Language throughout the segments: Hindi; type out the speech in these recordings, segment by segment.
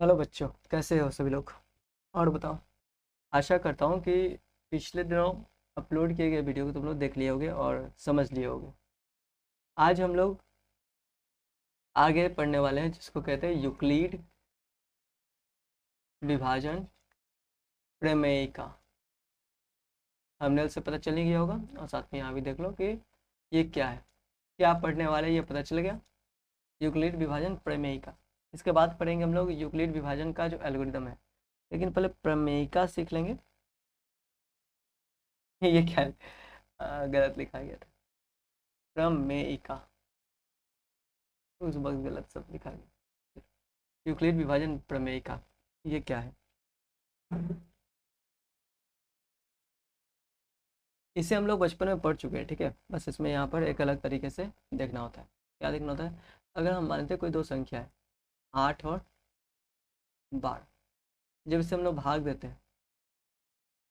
हेलो बच्चों, कैसे हो सभी लोग। और बताओ। आशा करता हूँ कि पिछले दिनों अपलोड किए गए वीडियो को तुम लोग देख लिए होगे और समझ लिए होगे। आज हम लोग आगे पढ़ने वाले हैं जिसको कहते हैं यूक्लिड विभाजन प्रमेयिका। थंबनेल से पता चल ही गया होगा और साथ में यहाँ भी देख लो कि ये क्या है, क्या पढ़ने वाले हैं, ये पता चल गया। यूक्लिड विभाजन प्रमेयिका। इसके बाद पढ़ेंगे हम लोग यूक्लिड विभाजन का जो एल्गोरिदम है, लेकिन पहले प्रमेयिका सीख लेंगे। ये क्या है? गलत लिखा गया था। प्रमेयिका उस वक्त गलत सब लिखा गया। यूक्लिड विभाजन प्रमेयिका ये क्या है? इसे हम लोग बचपन में पढ़ चुके हैं, ठीक है। बस इसमें यहाँ पर एक अलग तरीके से देखना होता है। क्या देखना होता है? अगर हम मानते हैं कोई दो संख्या है, 8 और 12, जब इसे हम लोग भाग देते हैं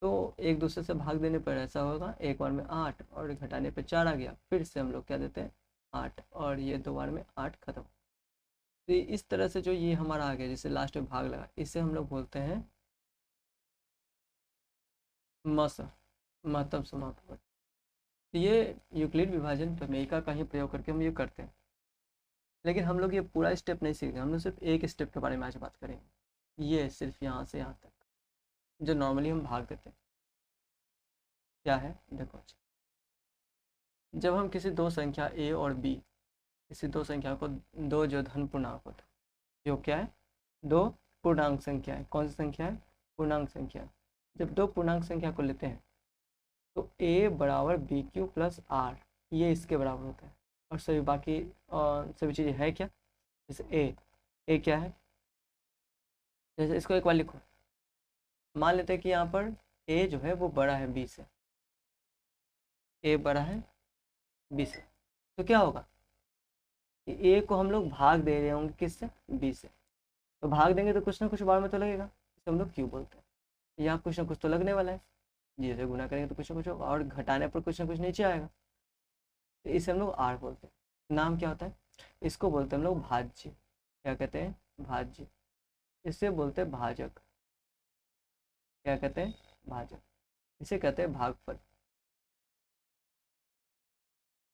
तो एक दूसरे से भाग देने पर ऐसा होगा, एक बार में 8 और घटाने पर 4 आ गया, फिर से हम लोग क्या देते हैं 8 और ये दो बार में 8 खत्म। तो इस तरह से जो ये हमारा आ गया जिससे लास्ट में भाग लगा, इसे हम लोग बोलते हैं मस महत्तम समापक। तो ये यूक्लिड विभाजन प्रमेयिका का ही प्रयोग करके हम ये करते हैं। लेकिन हम लोग ये पूरा स्टेप नहीं सीख रहे, हम लोग सिर्फ एक स्टेप के बारे में आज बात करेंगे। ये सिर्फ यहाँ से यहाँ तक जो नॉर्मली हम भाग देते हैं। क्या है देखो अच्छा। जब हम किसी दो संख्या ए और बी, किसी दो संख्या को, दो जो धन पूर्णांक होता है, जो क्या है, दो पूर्णांक संख्या है। कौन सी संख्या है? पूर्णांक संख्या। जब दो पूर्णांक संख्या को लेते हैं तो a बराबर बी क्यू प्लस आर, ये इसके बराबर होता है। और सभी बाकी सभी चीज़ें है क्या? जैसे ए क्या है, जैसे इसको एक बार लिखो। मान लेते हैं कि यहाँ पर ए जो है वो बड़ा है बी से, ए बड़ा है बी से। तो क्या होगा कि ए को हम लोग भाग दे रहे होंगे किससे? बी से। तो भाग देंगे तो कुछ ना कुछ बार में तो लगेगा, इसे हम लोग क्यों बोलते हैं। यहाँ कुछ ना कुछ तो लगने वाला है, जी से गुना करेंगे तो कुछ ना कुछ होगा और घटाने पर कुछ ना कुछ नीचे आएगा। तो इसे हम लोग आर बोलते हैं। नाम क्या होता है? इसको बोलते हैं हम लोग भाज्य। क्या कहते हैं? भाज्य। इसे बोलते हैं भाजक। क्या कहते हैं? भाजक। इसे कहते हैं भागफल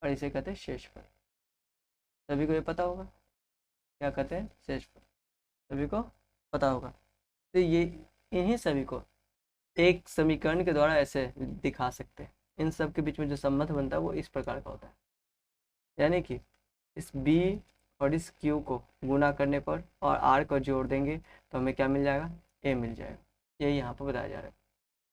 और इसे कहते हैं शेषफल। सभी को ये पता होगा क्या कहते हैं? शेषफल। सभी को पता होगा। तो ये इन्हीं सभी को एक समीकरण के द्वारा ऐसे दिखा सकते हैं। इन सब के बीच में जो संबंध बनता है वो इस प्रकार का होता है। यानी कि इस b और इस q को गुना करने पर और r को जोड़ देंगे तो हमें क्या मिल जाएगा? a मिल जाएगा। यही यहाँ पर बताया जा रहा है।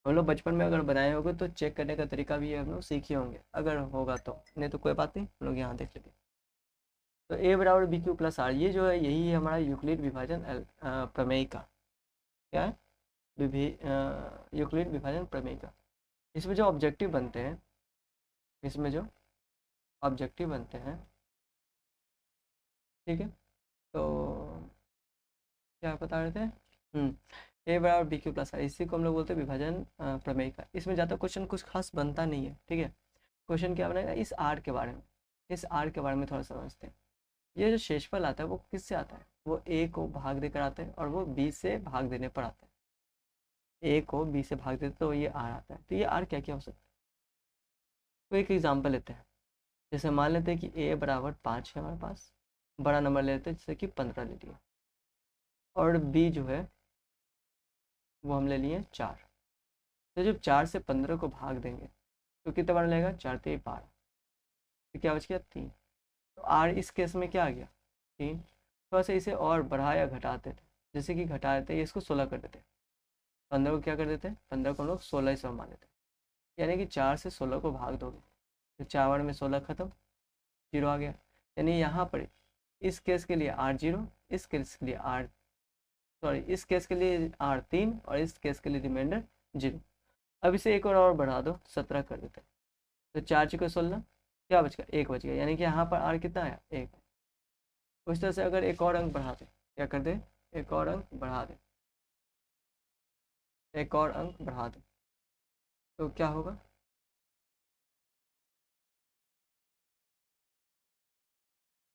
हम लोग बचपन में अगर बनाए होंगे तो चेक करने का तरीका भी हम लोग सीखे होंगे, अगर होगा तो, नहीं तो कोई बात नहीं, हम लोग यहाँ देख लेंगे। तो a बराबर बी क्यू प्लस आर, ये जो है यही है हमारा यूक्लिड विभाजन प्रमेय का। क्या है? यूक्लिड विभाजन प्रमेय का। इसमें जो ऑब्जेक्टिव बनते हैं, इसमें जो ऑब्जेक्टिव बनते हैं, ठीक है। तो क्या बता रहे थे? ए बराबर बी क्यू प्लस आर, इसी को हम लोग बोलते हैं विभाजन प्रमेय का। इसमें ज़्यादा क्वेश्चन कुछ खास बनता नहीं है, ठीक है। क्वेश्चन क्या बनेगा इस आर के बारे में, इस आर के बारे में थोड़ा समझते हैं। ये जो शेषफल आता है वो किससे आता है? वो ए को भाग देकर आता है और वो बी से भाग देने पर आता है। ए को बी से भाग देते तो ये आर आता है। तो ये आर क्या क्या हो सकता है? तो एक एग्जाम्पल लेते हैं। जैसे मान लेते हैं कि ए बराबर 5 है हमारे पास, बड़ा नंबर ले लेते हैं जैसे कि 15 ले लिया, और बी जो है वो हम ले लिए 4। तो जब 4 से 15 को भाग देंगे तो कितना बार लगेगा? 4 ते 12, तो क्या बच गया? 3। तो आर इस केस में क्या आ गया? 3। थोड़ा सा इसे और बढ़ा या घटाते थे, जैसे कि घटा देते इसको 16 कर देते, 15 को क्या कर देते हैं? 15 को हम लोग 16 ही मान लेते हैं। यानी कि 4 से 16 को भाग दोगे तो 4 बार में 16 खत्म, जीरो आ गया। यानी यहाँ पर इस केस के लिए आर जीरो, इस केस के लिए आर, सॉरी इस केस के लिए आर 3 और इस केस के लिए रिमाइंडर जीरो। अब इसे एक और बढ़ा दो, 17 कर देते हैं। तो 4 चुके 16, क्या बच गया? 1 बच गया। यानी कि यहाँ पर आर कितना आया? 1। उस तरह से अगर एक और अंक बढ़ा दे, क्या कर दे? एक और अंक बढ़ा दे, एक और अंक बढ़ा दे, तो क्या होगा?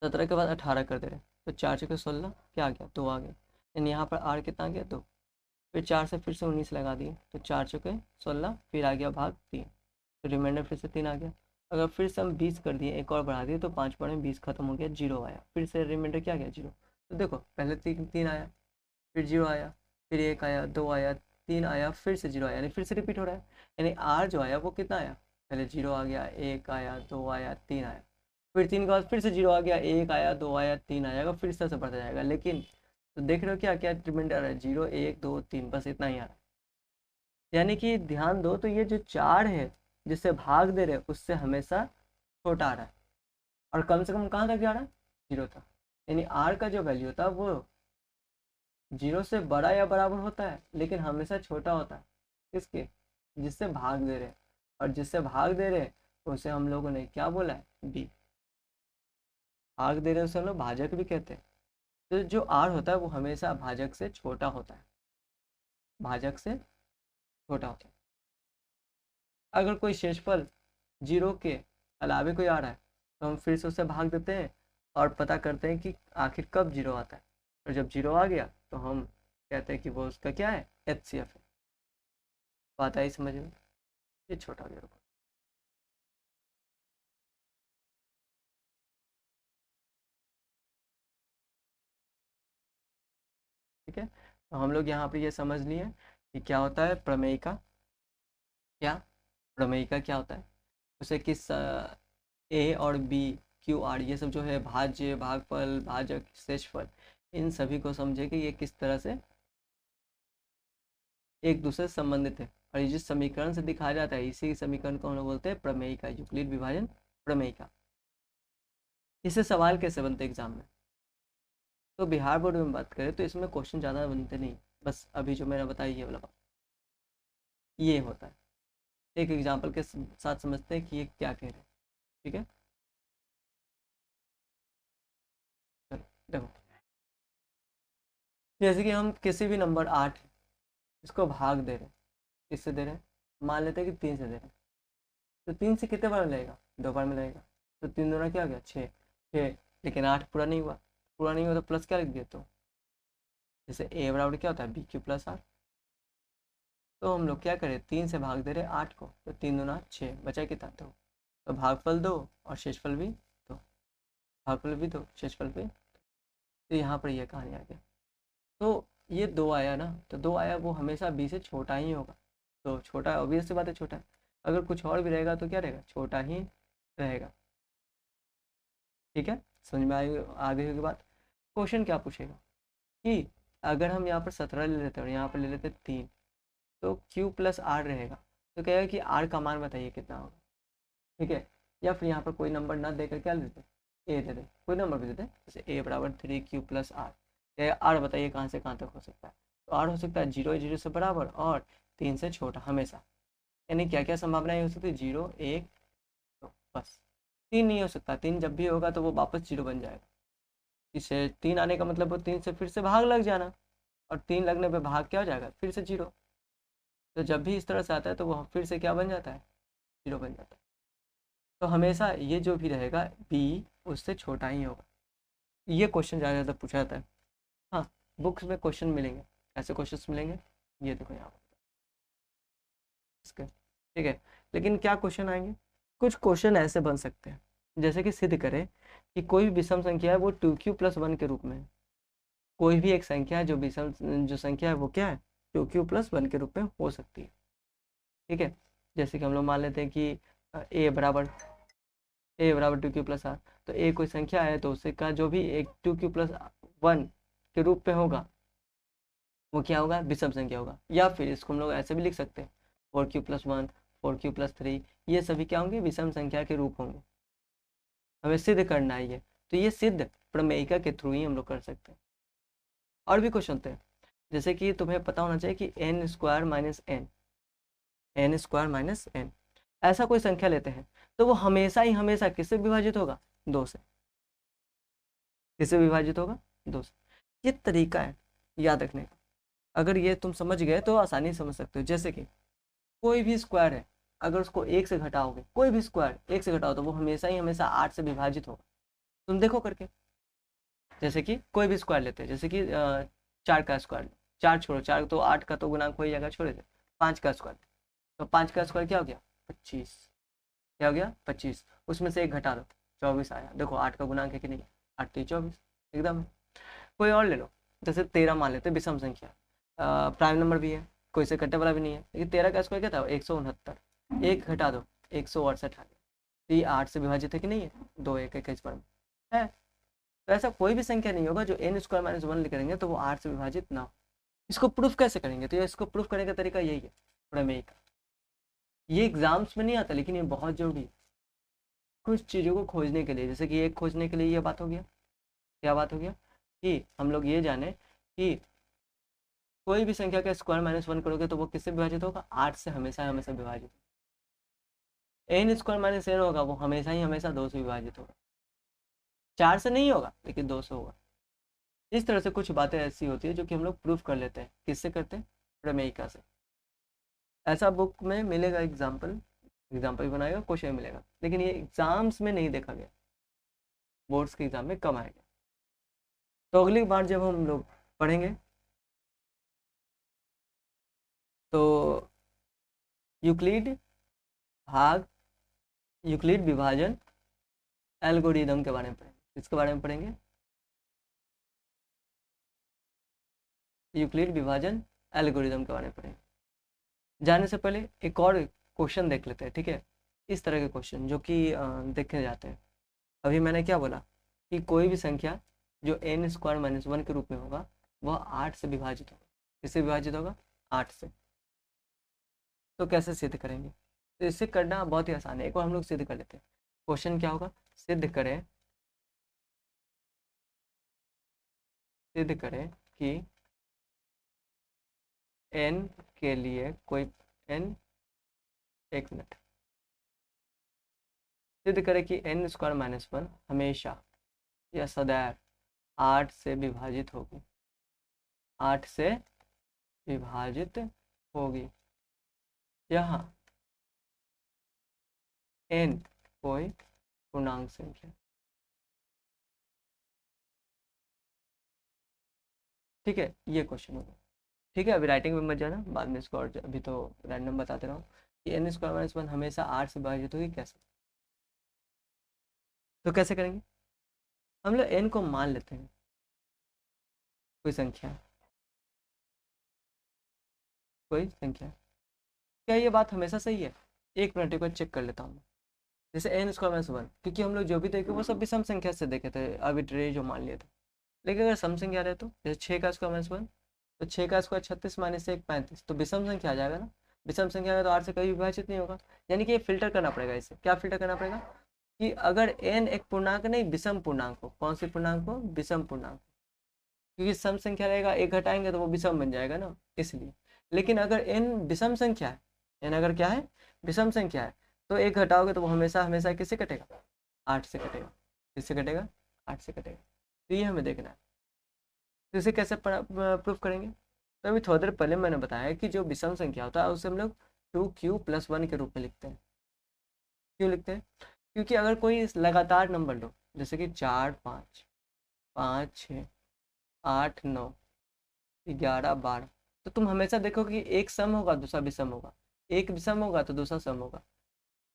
सत्रह के बाद 18 कर दे रहे, तो 4 चुके 16, क्या आ गया? 2 आ गया। यानी यहाँ पर आर कितना आ गया 2, फिर 4 से फिर से 19 लगा दिए तो 4 चुके 16, फिर आ गया भाग 3, तो रिमाइंडर फिर से 3 आ गया। अगर फिर से हम 20 कर दिए, एक और बढ़ा दिए, तो 5 पढ़े 20 खत्म हो गया, 0 आया, फिर से रिमाइंडर क्या गया 0। तो देखो पहले 3 आया, फिर 0 आया, फिर 1 आया, 2 आया, 3 आया, फिर से 0 आया, यानी फिर से रिपीट हो रहा है। यानी आर जो आया वो कितना आया, पहले 0 आ गया, 1 आया, 2 आया, 3 आया, फिर 3 के बाद फिर से 0 आ गया, 1 आया, 2 आया, 3 आएगा, फिर से बढ़ता जाएगा। लेकिन तो देख रहे हो क्या क्या रिमाइंडर है, 0 1 2 3, बस इतना ही आ रहा है। यानी कि ध्यान दो, तो ये जो 4 है जिससे भाग दे रहे उससे हमेशा छोटा आ रहा है, और कम से कम कहाँ तक जा रहा है, 0 तक। यानी आर का जो वैल्यू होता है वो 0 से बड़ा या बराबर होता है, लेकिन हमेशा छोटा होता है। किसके, जिससे भाग दे रहे, और जिससे भाग दे रहे उसे हम लोगों ने क्या बोला है, बी। भाग दे रहे उसे हम लोग भाजक भी कहते हैं। तो जो आर होता है वो हमेशा भाजक से छोटा होता है, भाजक से छोटा होता है। अगर कोई शेषफल 0 के अलावे कोई आ रहा है तो हम फिर से उससे भाग देते हैं और पता करते हैं कि आखिर कब 0 आता है, और जब 0 आ गया तो हम कहते हैं कि वो उसका क्या है, HCF है। बात आई समझ में, ये छोटा हो गया। ठीक है, तो हम लोग यहाँ पर ये समझ लिए कि क्या होता है प्रमेयिका, क्या प्रमेयिका क्या होता है, उसे किस ए और बी क्यू आर ये सब जो है भाज्य, भागफल, भाजक, शेषफल, इन सभी को समझे कि ये किस तरह से एक दूसरे से संबंधित है, और ये जिस समीकरण से दिखाया जाता है इसी समीकरण को हम लोग बोलते हैं प्रमेयिका, यूक्लिड विभाजन प्रमेयिका। इससे सवाल कैसे बनते एग्जाम में, तो बिहार बोर्ड में बात करें तो इसमें क्वेश्चन ज़्यादा बनते नहीं, बस अभी जो मैंने बताया ये वाला बात, ये होता है। एक एग्जाम्पल के साथ समझते हैं कि ये क्या कह रहे हैं। ठीक है, चलो देखो, जैसे कि हम किसी भी नंबर 8 इसको भाग दे रहे हैं, किससे दे रहे हैं, मान लेते हैं कि 3 से दे रहे हैं, तो 3 से कितने बार मिलेगा, 2 बार मिलेगा, तो 3 दूना क्या हो गया 6, 6, लेकिन 8 पूरा नहीं हुआ, पूरा नहीं हुआ तो प्लस क्या लिख दिया, तो जैसे ए बराबर क्या होता है बी क्यू प्लस 8। तो हम लोग क्या करें, 3 से भाग दे रहे 8 को, तो 3 दूना 6, बचा कितना 2, तो भागफल 2 और शेषफल भी 2, भागफल भी 2, शेषफल भी। तो यहाँ पर यह कहानी आ गया, तो ये 2 आया ना, तो 2 आया वो हमेशा बी से छोटा ही होगा, तो छोटा ऑब्वियस सी बात है छोटा है, अगर कुछ और भी रहेगा तो क्या रहेगा, छोटा ही रहेगा। ठीक है, समझ में आगे होगी बात। क्वेश्चन क्या पूछेगा कि अगर हम यहाँ पर 17 ले लेते हैं और यहाँ पर ले लेते हैं 3, तो Q प्लस R रहेगा, तो कहेगा कि R का मान बताइए कितना होगा। ठीक है, या फिर यहाँ पर कोई नंबर ना देकर क्या लेते, ए दे दे, कोई नंबर भी देते, जैसे ए बराबर 3Q प्लस R, या आर बताइए कहाँ से कहाँ तक हो सकता है, तो आर हो सकता है 0 0 से बराबर और 3 से छोटा हमेशा। यानी क्या क्या संभावनाएं हो सकती है, 0 1, तो बस 3 नहीं हो सकता, 3 जब भी होगा तो वो वापस 0 बन जाएगा। इससे 3 आने का मतलब वो 3 से फिर से भाग लग जाना, और 3 लगने पे भाग क्या हो जाएगा, फिर से 0, तो जब भी इस तरह से आता है तो वो फिर से क्या बन जाता है, 0 बन जाता है। तो हमेशा ये जो भी रहेगा बी उससे छोटा ही होगा। ये क्वेश्चन ज़्यादा ज़्यादा पूछा जाता है। हाँ, बुक्स में क्वेश्चन मिलेंगे, ऐसे क्वेश्चन मिलेंगे, ये देखो यहाँ पर इसके। ठीक है, लेकिन क्या क्वेश्चन आएंगे, कुछ क्वेश्चन ऐसे बन सकते हैं जैसे कि सिद्ध करें कि कोई भी विषम संख्या है वो 2Q प्लस 1 के रूप में है। कोई भी एक संख्या है जो विषम जो संख्या है वो क्या है, 2Q प्लस 1 के रूप में हो सकती है। ठीक है, जैसे कि हम लोग मान लेते हैं कि ए बराबर 2Q प्लस आर, तो ए कोई संख्या है तो उससे का जो भी एक 2Q प्लस 1 के रूप में होगा वो क्या होगा, विषम संख्या होगा। या फिर इसको हम लोग ऐसे भी लिख सकते हैं 4Q+1, 4Q+3, ये सभी क्या होंगे, विषम संख्या के रूप होंगे। हमें सिद्ध करना है ये, तो ये सिद्ध प्रमेयिका के थ्रू ही हम लोग कर सकते हैं। और भी क्वेश्चन होते हैं, जैसे कि तुम्हें पता होना चाहिए कि n स्क्वायर माइनस n, ऐसा कोई संख्या लेते हैं तो वो हमेशा ही हमेशा किससे विभाजित होगा, 2 से। किससे विभाजित होगा, 2 से। ये तरीका है याद रखने का, अगर ये तुम समझ गए तो आसानी से समझ सकते हो। जैसे कि कोई भी स्क्वायर है, अगर उसको 1 से घटाओगे, कोई भी स्क्वायर 1 से घटाओ तो वो हमेशा ही हमेशा 8 से विभाजित होगा। तुम देखो करके, जैसे कि कोई भी स्क्वायर लेते हैं, जैसे कि 4 का स्क्वायर, 4 छोड़ो, 4 तो 8 का तो गुणांक हो ही जाएगा, छोड़े थे, 5 का स्क्वायर, तो 5 का स्क्वायर क्या हो गया 25, क्या हो गया 25, उसमें से एक घटा दो 24 आया। देखो 8 का गुणांक है कि नहीं, 8 3 24 एकदम। कोई और ले लो, जैसे 13 मान लेते, विषम संख्या, प्राइम नंबर भी है, कोई से कटने वाला भी नहीं है, लेकिन 13 का स्क्वायर क्या था 169, एक घटा दो 168 आ गया। तो ये 8 से विभाजित है कि नहीं है, 2 1 1 इस पर है। तो ऐसा कोई भी संख्या नहीं होगा जो n स्क्वायर माइनस 1 करेंगे तो वो 8 से विभाजित ना हो। इसको प्रूफ कैसे करेंगे, तो ये इसको प्रूफ करने का तरीका यही है प्रमेय का। ये एग्जाम्स में नहीं आता लेकिन ये बहुत जरूरी है कुछ चीज़ों को खोजने के लिए। जैसे कि एक खोजने के लिए ये बात हो गया, क्या बात हो गया कि हम लोग ये जाने कि कोई भी संख्या का स्क्वायर माइनस 1 करोगे तो वो किससे विभाजित होगा, 8 से हमेशा हमेशा विभाजित। n स्क्वायर माइनस n होगा वो हमेशा ही हमेशा 2 से विभाजित होगा, 4 से नहीं होगा लेकिन 2 से होगा। इस तरह से कुछ बातें ऐसी होती है जो कि हम लोग प्रूफ कर लेते हैं, किससे करते हैं, प्रमेयिका से। ऐसा बुक में मिलेगा एग्जाम्पल, एग्जाम्पल भी बनाएगा, क्वेश्चन मिलेगा, लेकिन ये एग्जाम्स में नहीं देखा गया, बोर्ड्स के एग्जाम में कम आएगा। तो अगली बार जब हम लोग पढ़ेंगे तो यूक्लिड भाग, यूक्लिड विभाजन एल्गोरिदम के बारे में पढ़ेंगे। किसके बारे में पढ़ेंगे, यूक्लिड विभाजन एल्गोरिदम के बारे में पढ़ेंगे। जाने से पहले एक और क्वेश्चन देख लेते हैं, ठीक है। इस तरह के क्वेश्चन जो कि देखे जाते हैं। अभी मैंने क्या बोला कि कोई भी संख्या जो n स्क्वायर माइनस 1 के रूप में होगा वह 8 से विभाजित होगा। किससे विभाजित होगा, 8 से। तो कैसे सिद्ध करेंगे, तो इससे करना बहुत ही आसान है, एक बार हम लोग सिद्ध कर लेते हैं। क्वेश्चन क्या होगा, सिद्ध करें, सिद्ध करें कि n के लिए कोई n, एक मिनट, सिद्ध करें कि n स्क्वायर माइनस 1 हमेशा या सदैव 8 से विभाजित होगी, 8 से विभाजित होगी। यहाँ n कोई पूर्णांक संख्या, ठीक है, ये क्वेश्चन होगा। ठीक है, अभी राइटिंग में मत जाना, बाद में इसको और अभी तो रैंडम बताते रहो कि n स्क्वायर माइनस 1 हमेशा 8 से विभाजित होगी। कैसे, तो कैसे करेंगे, हम लोग n को मान लेते हैं कोई संख्या, कोई संख्या। क्या ये बात हमेशा सही है, एक मिनट एक बार चेक कर लेता हूँ। जैसे n स्क्वायर माइनस 1, क्योंकि हम लोग जो भी देखे वो सब भी सम संख्या से देखे थे, आर्बिट्रेरी जो मान लिए थे। लेकिन अगर सम संख्या रहे तो जैसे 6 का स्क्वायर माइनस 1, तो 6 का स्क्वायर 36 माइनस 1 35, तो विषम संख्या आ जाएगा ना। विषम संख्या है तो 8 से कभी विभाजित नहीं होगा। यानी कि ये फिल्टर करना पड़ेगा, इसे क्या फिल्टर करना पड़ेगा कि अगर n एक पूर्णांक नहीं विषम पूर्णांक हो, कौन सी पूर्णांक हो, विषम पूर्णांक, क्योंकि सम संख्या रहेगा, एक घटाएंगे तो वो विषम बन जाएगा ना, इसलिए। लेकिन अगर n विषम संख्या है, n अगर क्या है, विषम संख्या है, तो एक घटाओगे तो वो हमेशा हमेशा किससे कटेगा, 8 से कटेगा। किससे कटेगा, 8 से कटेगा। तो ये हमें देखना है। तो इसे कैसे प्रूफ करेंगे, तो अभी थोड़ी देर पहले मैंने बताया कि जो विषम संख्या होता है उसे हम लोग 2q+1 के रूप में लिखते हैं। क्यों लिखते हैं, क्योंकि अगर कोई लगातार नंबर लो, जैसे कि 4 5 5 6 8 9 11 12, तो तुम हमेशा देखो कि एक सम होगा दूसरा विषम होगा, एक विषम होगा तो दूसरा सम होगा,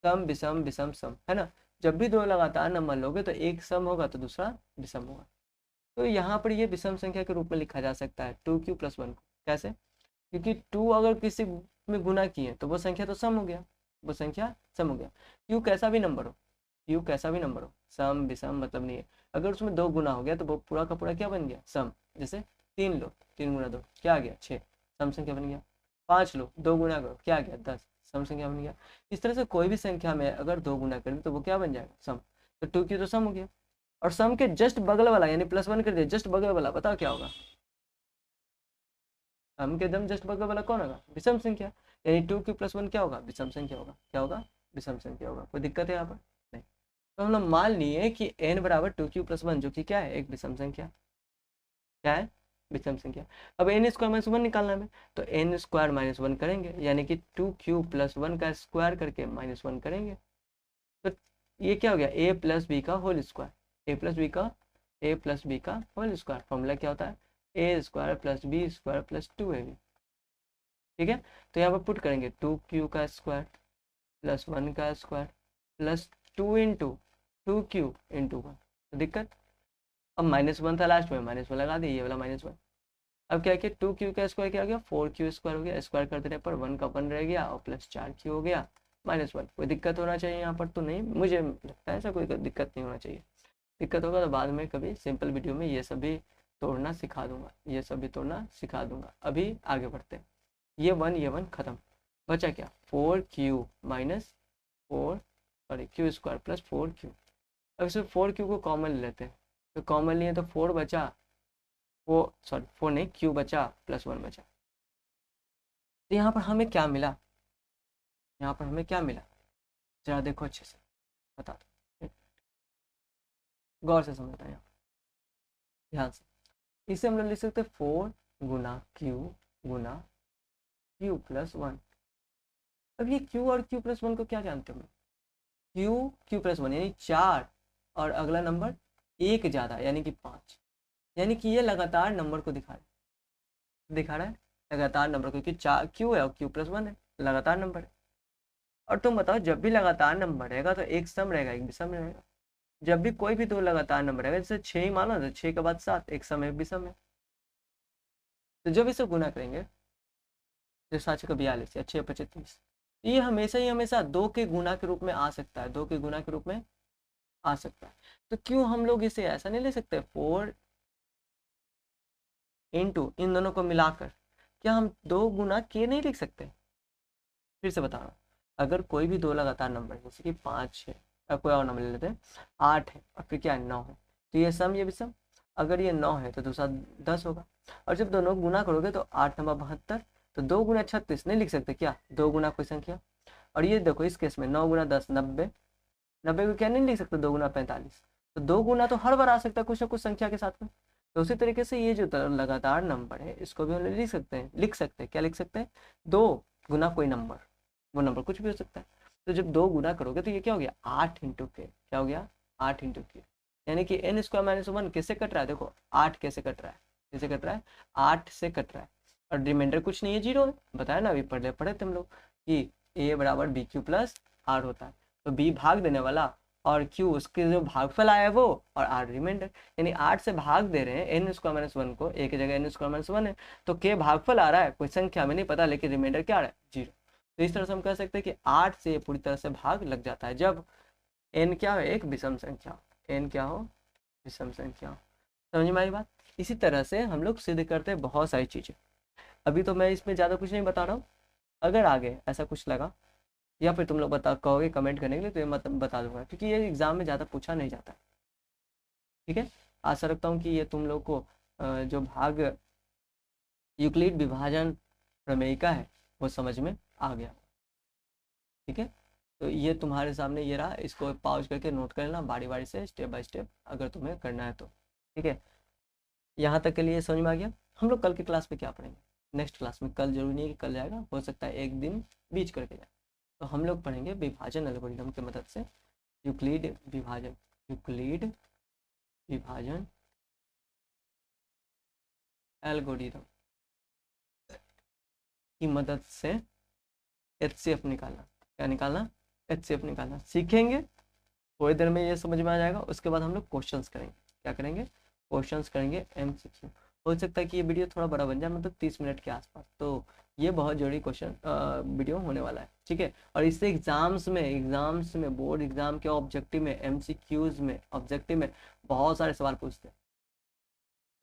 सम विषम विषम सम, है ना। जब भी दो लगातार नंबर लोगे तो एक सम होगा तो दूसरा विषम होगा। तो यहाँ पर ये विषम संख्या के रूप में लिखा जा सकता है 2q+1 को। कैसे, क्योंकि 2 अगर किसी में गुना किए तो वो संख्या तो सम हो गया, वो संख्या सम हो गया। q कैसा भी नंबर हो, q कैसा भी नंबर हो, सम विषम मतलब नहीं है। अगर उसमें 2 गुना हो गया तो वो पूरा का पूरा क्या बन गया, सम। जैसे 3 लो, 3 गुना 2 क्या आ गया, 6, सम संख्या बन गया। 5 लो, 2 गुना करो, क्या आ गया, 10, सम संख्या बन गया। इस तरह से कोई भी संख्या में अगर 2 गुना कर दे तो वो क्या बन जाएगा, सम। तो 2q तो सम हो गया। और सम के जस्ट बगल वाला यानी +1 कर दिया, जस्ट बगल वाला बताओ क्या होगा, सम के एकदम जस्ट बगल वाला कौन होगा, विषम संख्या। यानी 2q+1 क्या होगा, विषम संख्या होगा। क्या होगा, विषम संख्या होगा। कोई दिक्कत है यहाँ पर, नहीं। तो हम लोग मान लिए कि n बराबर 2q+1 जो कि क्या है, एक विषम संख्या। क्या है, विषम संख्या। अब n स्क्वायर माइनस 1 निकालना है, तो n स्क्वायर माइनस 1 करेंगे, यानी कि 2q+1 का स्क्वायर करके -1 करेंगे। तो ये क्या हो गया, a+b का होल स्क्वायर, a+b का होल स्क्वायर। फॉर्मूला क्या होता है, A square plus B square plus 2ab। ठीक है, तो यहाँ पर पुट करेंगे 2q का स्क्वायर प्लस 1 का square plus 2 into 2q into 1। तो दिक्कत, अब -1 था लास्ट में, -1 लगा दिए, ये वाला -1। अब क्या किया, 2q का स्क्वायर क्या हो गया, 4q स्क्वायर हो गया, स्क्वायर कर देने पर 1 का 1 रह गया और प्लस 4q हो गया -1। कोई दिक्कत होना चाहिए यहाँ पर तो नहीं, मुझे लगता है ऐसा कोई दिक्कत नहीं होना चाहिए। दिक्कत होगा तो बाद में कभी सिंपल वीडियो में ये सब भी तोड़ना सिखा दूंगा, ये सब भी तोड़ना सिखा दूंगा। अभी आगे बढ़ते हैं, ये 1 खत्म, बचा क्या, 4q minus 4 sorry q square plus 4q। अब इसमें 4q को कॉमन ले लेते हैं, तो कॉमन लिए तो 4 बचा, वो सॉरी 4 नहीं, q बचा प्लस 1 बचा। तो यहाँ पर हमें क्या मिला, यहाँ पर हमें क्या मिला, जरा देखो अच्छे से, बता दो, गौर से समझना यहाँ, ध्यान से। इसे हम लोग लिख सकते हैं 4 गुना q प्लस 1। अब ये q और q प्लस 1 को क्या जानते हो, q प्लस 1 यानी 4 और अगला नंबर 1 ज़्यादा यानी कि 5, यानी कि ये लगातार नंबर को दिखा रहा है लगातार नंबर को, क्योंकि 4 q है और q प्लस 1 है, लगातार नंबर है। और तुम बताओ, जब भी लगातार नंबर रहेगा तो एक सम रहेगा एक विषम रहेगा। जब भी कोई भी दो लगातार नंबर रहेगा, जैसे 6 ही मानो तो 6 के बाद 7, एक सम है एक विषम है। तो जब इसे गुना करेंगे, जो 7 का 42 या 6 25 30, ये हमेशा 2 के गुना के रूप में आ सकता है, 2 के गुना के रूप में आ सकता है। तो क्यों हम लोग इसे ऐसा नहीं ले सकते 4 इंटू इन दोनों को मिलाकर, क्या हम 2 गुना के नहीं लिख सकते। फिर से बता रहा हूँ, अगर कोई भी दो लगातार नंबर जैसे कि 5 है, कोई और नंबर ले लेते हैं 8 है और फिर क्या है 9 है, तो ये सम ये भी सम, अगर ये 9 है तो दूसरा 10 होगा। और जब दोनों गुना करोगे तो 8 नंबर 72, तो 2 गुना 36 नहीं लिख सकते क्या, 2 गुना कोई संख्या। और ये देखो इस केस में 9 गुना 10 90, 90 को क्या नहीं लिख सकते 2 गुना 45, तो 2 गुना तो हर बार आ सकता है कुछ ना कुछ संख्या के साथ में। तो उसी तरीके से ये जो लगातार नंबर है इसको भी हम लिख सकते हैं क्या लिख सकते हैं, 2 गुना कोई नंबर, वो नंबर कुछ भी हो सकता है। तो जब 2 गुना करोगे तो ये क्या हो गया 8 इंटू के, क्या हो गया 8 इंटू के, यानी कि n स्क्वायर माइनस 1 किससे कट रहा है, देखो 8 कैसे कट रहा है, कैसे कट रहा है 8 से कट रहा है, और रिमाइंडर कुछ नहीं है 0 है, बताया ना अभी पढ़े थे हम लोग कि a बराबर बी क्यू प्लस आर होता है। तो b भाग देने वाला और q उसके जो भागफल आया है वो, और r रिमाइंडर, यानी 8 से भाग दे रहे हैं n स्क्वायर माइनस 1 को, a की जगह n स्क्वायर माइनस 1 है, तो k भागफल आ रहा है, कोई संख्या में नहीं पता, लेकिन रिमाइंडर क्या आ रहा है 0। तो इस तरह से हम कह सकते हैं कि 8 से पूरी तरह से भाग लग जाता है जब n क्या हो, एक विषम संख्या, n क्या हो विषम संख्या। समझ में आई बात। इसी तरह से हम लोग सिद्ध करते हैं बहुत सारी चीज़ें। अभी तो मैं इसमें ज़्यादा कुछ नहीं बता रहा हूँ, अगर आगे ऐसा कुछ लगा या फिर तुम लोग कहोगे कमेंट करने के लिए तो ये मतलब बता दूंगा, क्योंकि ये एग्जाम में ज़्यादा पूछा नहीं जाता। ठीक है, आशा रखता हूँ कि ये तुम लोग को जो भाग यूक्लिड विभाजन प्रमेय का है वो समझ में आ गया। ठीक है, तो ये तुम्हारे सामने ये रहा, इसको पॉज करके नोट कर लेना बारी बारी से, स्टेप बाय स्टेप अगर तुम्हें करना है तो। ठीक है, यहाँ तक के लिए समझ में आ गया। हम लोग कल की क्लास में क्या पढ़ेंगे, नेक्स्ट क्लास में, कल जरूरी नहीं है कि कल जाएगा, हो सकता है एक दिन बीच करके जाए, तो हम लोग पढ़ेंगे विभाजन एल्गोरिथम की मदद से, यूक्लिड विभाजन एल्गोरिथम की मदद से HCF निकालना, क्या निकालना, HCF निकालना सीखेंगे। थोड़ी देर में ये समझ में आ जाएगा। उसके बाद हम लोग क्वेश्चंस करेंगे, क्या करेंगे, क्वेश्चंस करेंगे MCQ। हो सकता है कि ये वीडियो थोड़ा बड़ा बन जाए, मतलब 30 मिनट के आसपास, तो ये बहुत जरूरी क्वेश्चन वीडियो होने वाला है। ठीक है, और इससे एग्जाम्स में बोर्ड एग्जाम के ऑब्जेक्टिव में, MCQs में, ऑब्जेक्टिव में बहुत सारे सवाल पूछते हैं।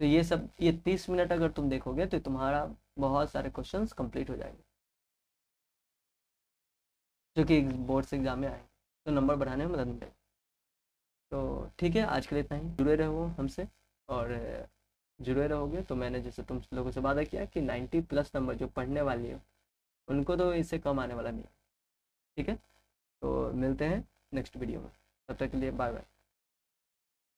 तो ये सब, ये 30 मिनट अगर तुम देखोगे तो तुम्हारा बहुत सारे क्वेश्चंस कंप्लीट हो जाएंगे जो कि बोर्ड से एग्जाम में आएंगे, तो नंबर बढ़ाने में मदद मिलेगी। तो ठीक है, आज के लिए इतना ही। जुड़े रहो हमसे, और जुड़े रहोगे तो मैंने जैसे तुम लोगों से वादा किया कि 90+ नंबर जो पढ़ने वाली है उनको तो इससे कम आने वाला नहीं है। ठीक है, तो मिलते हैं नेक्स्ट वीडियो में, तब तक के लिए बाय बाय।